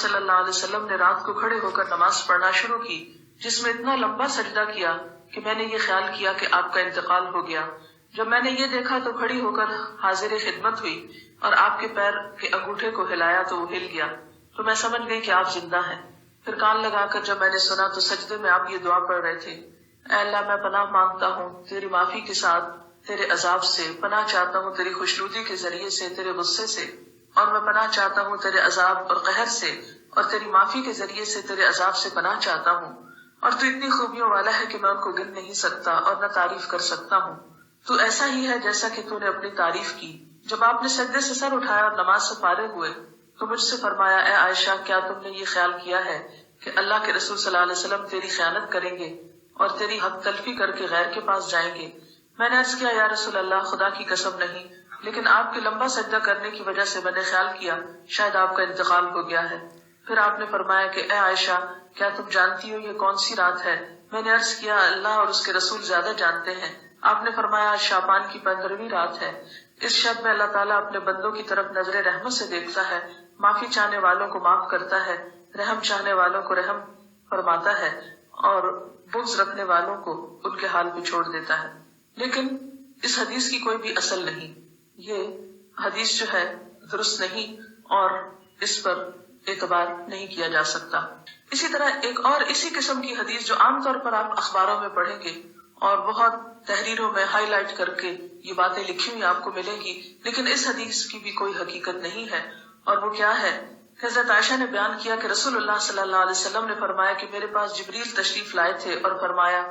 صلی اللہ علیہ وسلم نے رات کو کھڑے ہو کر نماز پڑھنا شروع کی جس میں اتنا لمبا سجدہ کیا کہ میں نے یہ خیال کیا کہ آپ کا انتقال ہو گیا۔ جب میں نے یہ دیکھا تو کھڑی ہو کر حاضر خدمت ہوئی اور آپ کے پیر کے انگوٹھے کو ہلایا تو وہ ہل گیا، تو میں سمجھ گئی کہ آپ زندہ ہیں۔ پھر کان لگا کر جب میں نے سنا تو سجدے میں آپ یہ دعا پڑھ رہے تھے، اے اللہ میں پناہ مانگتا ہوں تیری معافی کے ساتھ تیرے عذاب سے، پناہ چاہتا ہوں تیری خوشنودی کے ذریعے سے تیرے غصے سے، اور میں پناہ چاہتا ہوں تیرے عذاب اور قہر سے، اور تیری معافی کے ذریعے سے تیرے عذاب سے پناہ چاہتا ہوں، اور تو اتنی خوبیوں والا ہے کہ میں ان کو گن نہیں سکتا اور نہ تعریف کر سکتا ہوں۔ تو ایسا ہی ہے جیسا کہ تو نے اپنی تعریف کی۔ جب آپ نے سجدے سے سر اٹھایا اور نماز سے فارغ ہوئے تو مجھ سے فرمایا، اے عائشہ کیا تم نے یہ خیال کیا ہے کہ اللہ کے رسول صلی اللہ علیہ وسلم تیری خیانت کریں گے اور تیری حق تلفی کر کے غیر کے پاس جائیں گے؟ میں نے عرض کیا، یا رسول اللہ خدا کی قسم نہیں، لیکن آپ کے لمبا سجدہ کرنے کی وجہ سے میں نے خیال کیا شاید آپ کا انتقال ہو گیا ہے۔ پھر آپ نے فرمایا کہ اے عائشہ کیا تم جانتی ہو یہ کون سی رات ہے؟ میں نے عرض کیا، اللہ اور اس کے رسول زیادہ جانتے ہیں۔ آپ نے فرمایا، آج شعبان کی 15ویں رات ہے۔ اس شب میں اللہ تعالیٰ اپنے بندوں کی طرف نظر رحمت سے دیکھتا ہے، معافی چاہنے والوں کو معاف کرتا ہے، رحم چاہنے والوں کو رحم فرماتا ہے، اور بغض رکھنے والوں کو ان کے حال پہ چھوڑ دیتا ہے۔ لیکن اس حدیث کی کوئی بھی اصل نہیں، یہ حدیث جو ہے درست نہیں اور اس پر اعتبار نہیں کیا جا سکتا۔ اسی طرح ایک اور اسی قسم کی حدیث جو عام طور پر آپ اخباروں میں پڑھیں گے اور بہت تحریروں میں ہائی لائٹ کر کے یہ باتیں لکھی ہوئی آپ کو ملیں گی، لیکن اس حدیث کی بھی کوئی حقیقت نہیں ہے، اور وہ کیا ہے؟ حضرت عائشہ نے بیان کیا کہ رسول اللہ صلی اللہ علیہ وسلم نے فرمایا کہ میرے پاس جبریل تشریف لائے تھے اور فرمایا،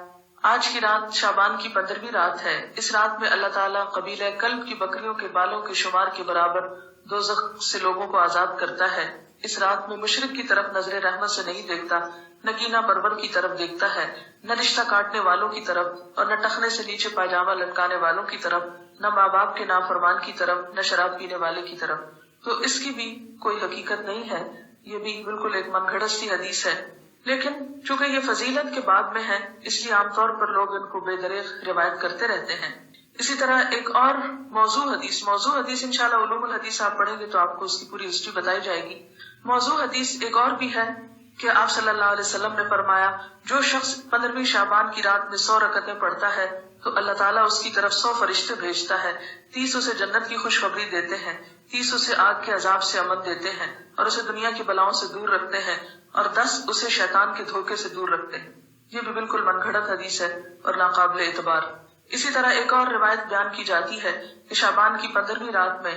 آج کی رات شعبان کی 15ویں رات ہے، اس رات میں اللہ تعالیٰ قبیلہ کلب کی بکریوں کے بالوں کے شمار کے برابر دوزخ سے لوگوں کو آزاد کرتا ہے۔ اس رات میں مشرک کی طرف نظر رحمت سے نہیں دیکھتا، نہ کینہ پرور کی طرف دیکھتا ہے، نہ رشتہ کاٹنے والوں کی طرف، اور نہ ٹخنے سے نیچے پائجامہ لٹکانے والوں کی طرف، نہ ماں باپ کے نافرمان کی طرف، نہ شراب پینے والے کی طرف۔ تو اس کی بھی کوئی حقیقت نہیں ہے، یہ بھی بالکل ایک من گھڑت سی حدیث ہے، لیکن چونکہ یہ فضیلت کے بعد میں ہے اس لیے عام طور پر لوگ ان کو بے دریغ روایت کرتے رہتے ہیں۔ اسی طرح ایک اور موضوع حدیث انشاءاللہ علوم الحدیث آپ پڑھیں گے تو آپ کو اس کی پوری ہسٹری بتائی جائے گی۔ موضوع حدیث ایک اور بھی ہے کہ آپ صلی اللہ علیہ وسلم نے فرمایا، جو شخص 15ویں شعبان کی رات میں 100 رکعتیں پڑھتا ہے تو اللہ تعالیٰ اس کی طرف 100 فرشتے بھیجتا ہے، 30 اسے جنت کی خوشخبری دیتے ہیں، 30 اسے آگ کے عذاب سے امن دیتے ہیں اور اسے دنیا کی بلاؤں سے دور رکھتے ہیں، اور 10 اسے شیطان کے دھوکے سے دور رکھتے ہیں۔ یہ بھی بالکل من گھڑت حدیث ہے اور ناقابل اعتبار۔ اسی طرح ایک اور روایت بیان کی جاتی ہے کہ شعبان کی 15ویں رات میں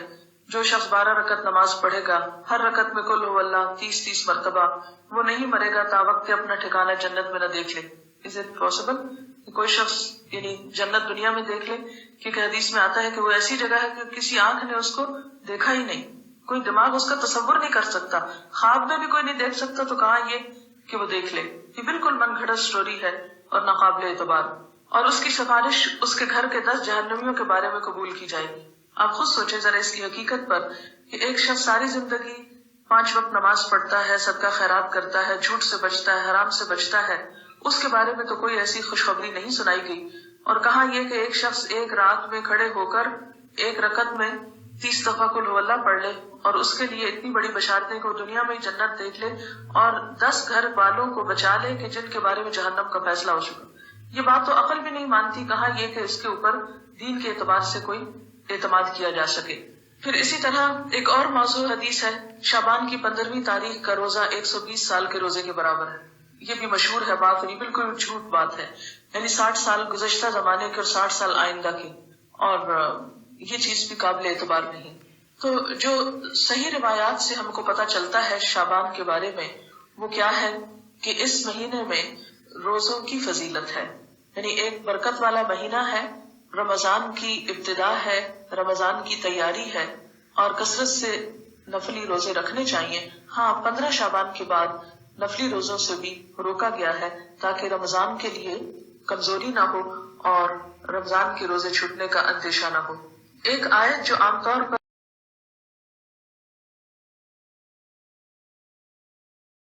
جو شخص 12 رکعت نماز پڑھے گا، ہر رکعت میں قل هو اللہ 30 مرتبہ، وہ نہیں مرے گا تا وقت اپنا ٹھکانہ جنت میں نہ دیکھ لے۔ Is it possible کہ کوئی شخص یعنی جنت دنیا میں دیکھ لے؟ کیونکہ حدیث میں آتا ہے کہ وہ ایسی جگہ ہے کہ کسی آنکھ نے اس کو دیکھا ہی نہیں، کوئی دماغ اس کا تصور نہیں کر سکتا، خواب میں بھی کوئی نہیں دیکھ سکتا، تو کہاں یہ کہ وہ دیکھ لے۔ یہ بالکل من گھڑت سٹوری ہے اور ناقابل اعتبار، اور اس کی سفارش اس کے گھر کے 10 جہنمیوں کے بارے میں قبول کی جائے گی۔ آپ خود سوچیں ذرا اس کی حقیقت پر کہ ایک شخص ساری زندگی 5 وقت نماز پڑھتا ہے، صدقہ خیرات کرتا ہے، جھوٹ سے بچتا ہے، حرام سے بچتا ہے، اس کے بارے میں تو کوئی ایسی خوشخبری نہیں سنائی گئی، اور کہاں یہ کہ ایک شخص ایک رات میں کھڑے ہو کر ایک رکعت میں 30 دفعہ قل هو اللہ پڑھ لے اور اس کے لیے اتنی بڑی بشارتیں کہ وہ دنیا میں ہی جنت دیکھ لے اور 10 گھر والوں کو بچا لے کہ جن کے بارے میں جہنم کا فیصلہ ہو چکا۔ یہ بات تو عقل بھی نہیں مانتی، کہاں یہ کہ اس کے اوپر دین کے اعتبار سے کوئی اعتماد کیا جا سکے۔ پھر اسی طرح ایک اور موضوع حدیث ہے، شعبان کی 15ویں تاریخ کا روزہ 120 سال کے روزے کے برابر ہے۔ یہ بھی مشہور ہے بات، نہیں بالکل جھوٹ بات ہے، یعنی 60 سال گزشتہ زمانے کے اور 60 سال آئندہ کے، اور یہ چیز بھی قابل اعتبار نہیں۔ تو جو صحیح روایات سے ہم کو پتہ چلتا ہے شعبان کے بارے میں وہ کیا ہے کہ اس مہینے میں روزوں کی فضیلت ہے، یعنی ایک برکت والا مہینہ ہے، رمضان کی ابتدا ہے، رمضان کی تیاری ہے، اور کثرت سے نفلی روزے رکھنے چاہیے۔ ہاں 15 شعبان کے بعد نفلی روزوں سے بھی روکا گیا ہے تاکہ رمضان کے لیے کمزوری نہ ہو اور رمضان کے روزے چھوٹنے کا اندیشہ نہ ہو۔ ایک آیت جو عام طور پر